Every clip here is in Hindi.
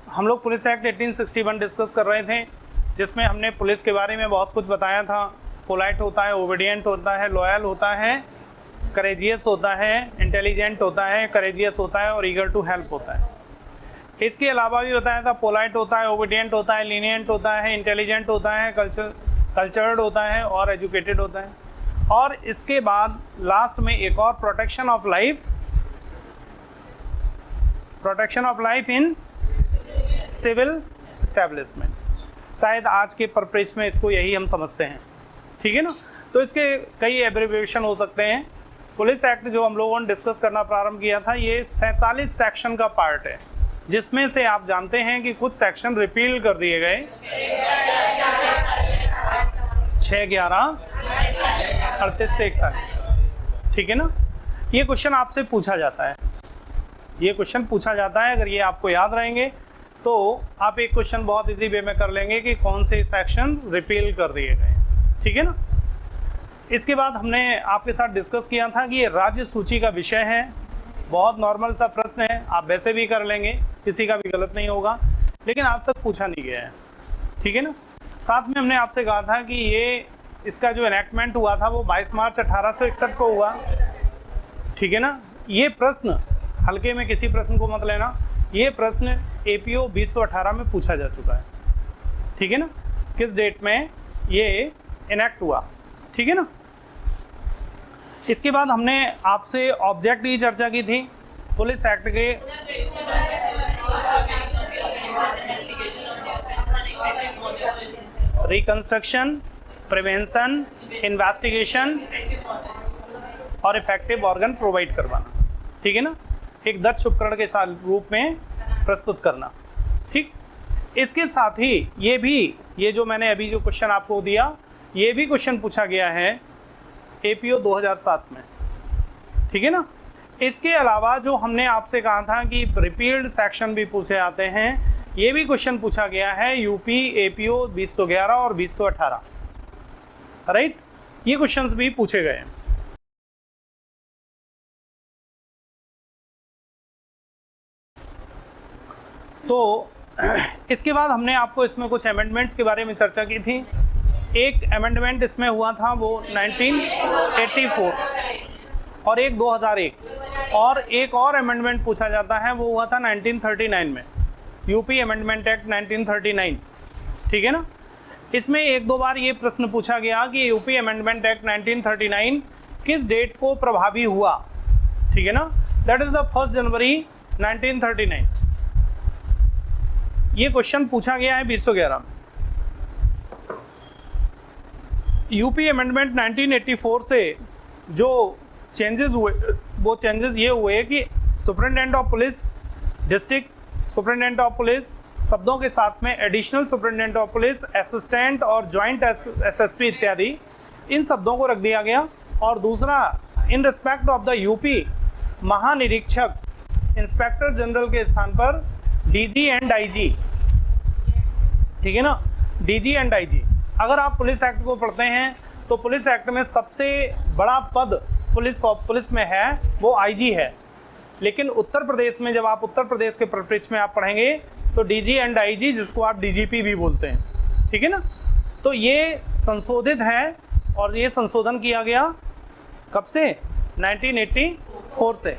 हम लोग पुलिस एक्ट 1861 डिस्कस कर रहे थे, जिसमें हमने पुलिस के बारे में बहुत कुछ बताया था। पोलाइट होता है, ओबीडियंट होता है, लॉयल होता है, करेजियस होता है, इंटेलिजेंट होता है, करेजियस होता है और ईगर टू हेल्प होता है। इसके अलावा भी बताया था पोलाइट होता है, ओबीडियंट होता है, लीनियंट होता है, इंटेलिजेंट होता है, कल्चर्ड होता है और एजुकेटेड होता है। और इसके बाद लास्ट में एक और protection of life in civil establishment. शायद आज के परिप्रेक्ष्य में इसको यही हम समझते हैं, ठीक है ना। तो इसके कई एब्रिविएशन हो सकते हैं। पुलिस एक्ट जो हम लोगों ने डिस्कस करना प्रारंभ किया था, ये 47 सेक्शन का पार्ट है, जिसमें से आप जानते हैं कि कुछ सेक्शन रिपील कर दिए गए, 6, 11, 38 से 41, ठीक है ना। ये क्वेश्चन आपसे पूछा जाता है, अगर ये आपको याद रहेंगे तो आप एक क्वेश्चन बहुत इजी वे में कर लेंगे कि कौन से सेक्शन रिपील कर दिए गए, ठीक है ना। इसके बाद हमने आपके साथ डिस्कस किया था कि ये राज्य सूची का विषय है। बहुत नॉर्मल सा प्रश्न है, आप वैसे भी कर लेंगे, किसी का भी गलत नहीं होगा, लेकिन आज तक पूछा नहीं गया है, ठीक है ना। साथ में हमने आपसे कहा था कि इसका जो एनेक्टमेंट हुआ था वो 22 मार्च 1861 को हुआ, ठीक है ना। ये प्रश्न हल्के में किसी प्रश्न को मत लेना, ये प्रश्न APO 2018 में पूछा जा चुका है, ठीक है ना। किस डेट में ये इनेक्ट हुआ, ठीक है ना। इसके बाद हमने आपसे ऑब्जेक्ट की चर्चा की थी पुलिस एक्ट के। रिकंस्ट्रक्शन, प्रिवेंशन, इन्वेस्टिगेशन और इफेक्टिव ऑर्गन प्रोवाइड करवाना, ठीक है ना, एक दक्ष उपकरण के साथ रूप में प्रस्तुत करना, ठीक। इसके साथ ही ये जो मैंने अभी जो क्वेश्चन आपको दिया, ये भी क्वेश्चन पूछा गया है APO 2007 में, ठीक है ना। इसके अलावा जो हमने आपसे कहा था कि रिपील्ड सेक्शन भी पूछे जाते हैं, ये भी क्वेश्चन पूछा गया है UP APO 2011 और 2018, राइट। ये क्वेश्चंस भी पूछे गए हैं। तो इसके बाद हमने आपको इसमें कुछ अमेंडमेंट्स के बारे में चर्चा की थी। एक अमेंडमेंट इसमें हुआ था वो 1984 और एक 2001, और एक और अमेंडमेंट पूछा जाता है वो हुआ था 1939 में, UP अमेंडमेंट एक्ट 1939, ठीक है ना। इसमें एक दो बार ये प्रश्न पूछा गया कि UP अमेंडमेंट एक्ट 1939 किस डेट को प्रभावी हुआ, ठीक है ना। दैट इज द 1 जनवरी 1939। ये क्वेश्चन पूछा गया है 2011 में। UP अमेंडमेंट 1984 से जो चेंजेस हुए, वो चेंजेस ये हुए कि superintendent of police, district superintendent of police शब्दों के साथ में additional superintendent of police, assistant और जॉइंट SSP इत्यादि, इन शब्दों को रख दिया गया। और दूसरा, in respect of the UP महानिरीक्षक, इंस्पेक्टर जनरल के स्थान पर DG एंड IG, ठीक है ना, DG एंड IG। अगर आप पुलिस एक्ट को पढ़ते हैं तो पुलिस एक्ट में सबसे बड़ा पद पुलिस में है वो IG है, लेकिन उत्तर प्रदेश में जब आप उत्तर प्रदेश के परिप्रेक्ष्य में आप पढ़ेंगे तो DG एंड IG, जिसको आप DGP भी बोलते हैं, ठीक है ना। तो ये संशोधित है और ये संशोधन किया गया कब से, 1984 से।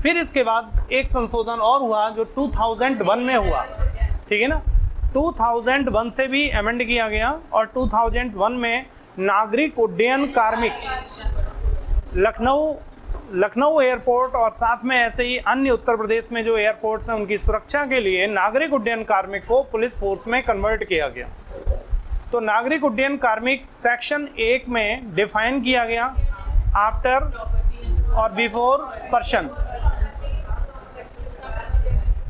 फिर इसके बाद एक संशोधन और हुआ जो 2001 में हुआ, ठीक है ना। 2001 से भी अमेंड किया गया और 2001 में नागरिक उड्डयन कार्मिक, लखनऊ एयरपोर्ट और साथ में ऐसे ही अन्य उत्तर प्रदेश में जो एयरपोर्ट्स हैं उनकी सुरक्षा के लिए नागरिक उड्डयन कार्मिक को पुलिस फोर्स में कन्वर्ट किया गया। तो नागरिक उड्डयन कार्मिक सेक्शन 1 में डिफाइन किया गया, आफ्टर और बिफोर पर्सन,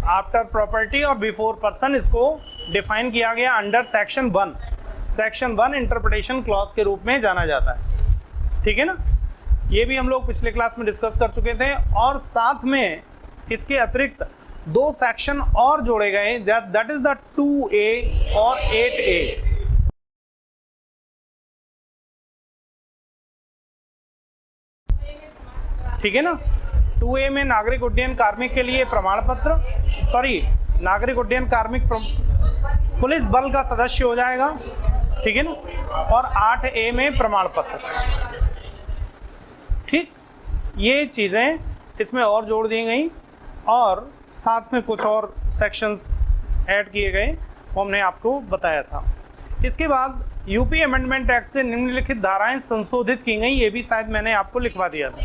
आफ्टर प्रॉपर्टी और बिफोर पर्सन, इसको डिफाइन किया गया अंडर सेक्शन 1 इंटरप्रिटेशन क्लॉज के रूप में जाना जाता है, ठीक है ना। ये भी हम लोग पिछले क्लास में डिस्कस कर चुके थे। और साथ में इसके अतिरिक्त 2 सेक्शन और जोड़े गए, दैट इज द 2A और 8A, ठीक है ना। 2A में नागरिक उड्डयन कार्मिक के लिए प्रमाण पत्र, नागरिक उड्डयन कार्मिक पुलिस बल का सदस्य हो जाएगा, ठीक है ना। और 8A में प्रमाण पत्र, ठीक। ये चीज़ें इसमें और जोड़ दी गई और साथ में कुछ और सेक्शंस ऐड किए गए, वो हमने आपको बताया था। इसके बाद यूपी अमेंडमेंट एक्ट से निम्नलिखित धाराएं संशोधित की गई, ये भी शायद मैंने आपको लिखवा दिया था।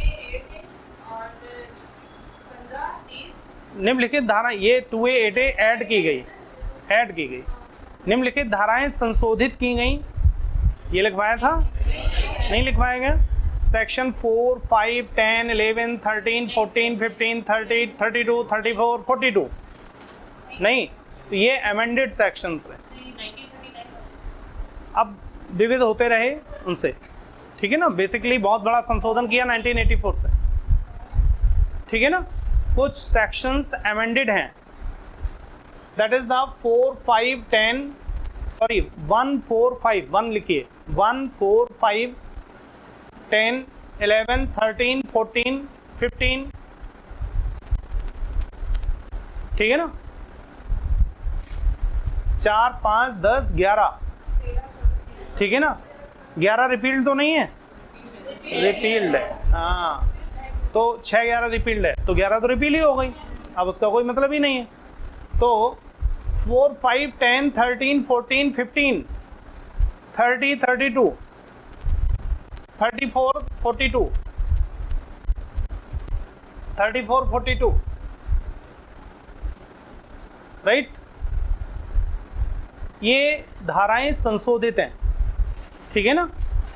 निम्नलिखित धारा ये 2A 8A ऐड की गई। निम्नलिखित धाराएं संशोधित की गई, ये लिखवाया था, नहीं लिखवाया गया। सेक्शन 4, 5, 10, 11, 13, 14, 15, 30, 32, 34, 42 नहीं, तो ये अमेंडेड सेक्शंस हैं, अब विविध होते रहे उनसे, ठीक है ना। बेसिकली बहुत बड़ा संशोधन किया 1984 से, ठीक है ना। कुछ सेक्शंस अमेंडेड हैं, दैट इज द 4, 5, 10 सॉरी 1, 4, 5 1 लिखिए 1, 4, 5, 10, 11, 13, 14, 15, ठीक है ना। 4, 5, 10, 11, ठीक है ना। 11 रिपील्ड तो नहीं है, रिपील्ड है, हाँ। तो 6, 11 रिपील्ड है, तो 11 तो रिपील ही हो गई, अब उसका कोई मतलब ही नहीं है। तो 4, 5, 10, 13, 14, 15, 30, 32, 34, 42, 34, 42, राइट। ये धाराएं संशोधित हैं, ठीक है ना।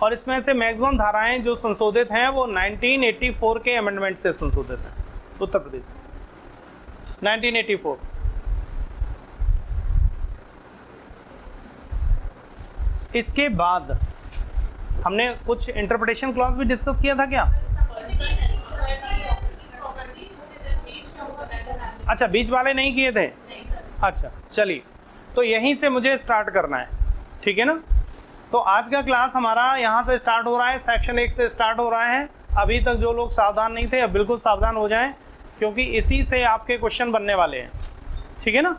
और इसमें से मैक्सिमम धाराएं जो संशोधित हैं वो 1984 के अमेंडमेंट से संशोधित हैं, उत्तर प्रदेश में 1984। इसके बाद हमने कुछ इंटरप्रिटेशन क्लॉज भी डिस्कस किया था क्या? अच्छा, बीच वाले नहीं किए थे, अच्छा चलिए, तो यहीं से मुझे स्टार्ट करना है, ठीक है ना। तो आज का क्लास हमारा यहाँ से स्टार्ट हो रहा है, सेक्शन 1 से स्टार्ट हो रहा है। अभी तक जो लोग सावधान नहीं थे अब बिल्कुल सावधान हो जाएं, क्योंकि इसी से आपके क्वेश्चन बनने वाले हैं, ठीक है ना।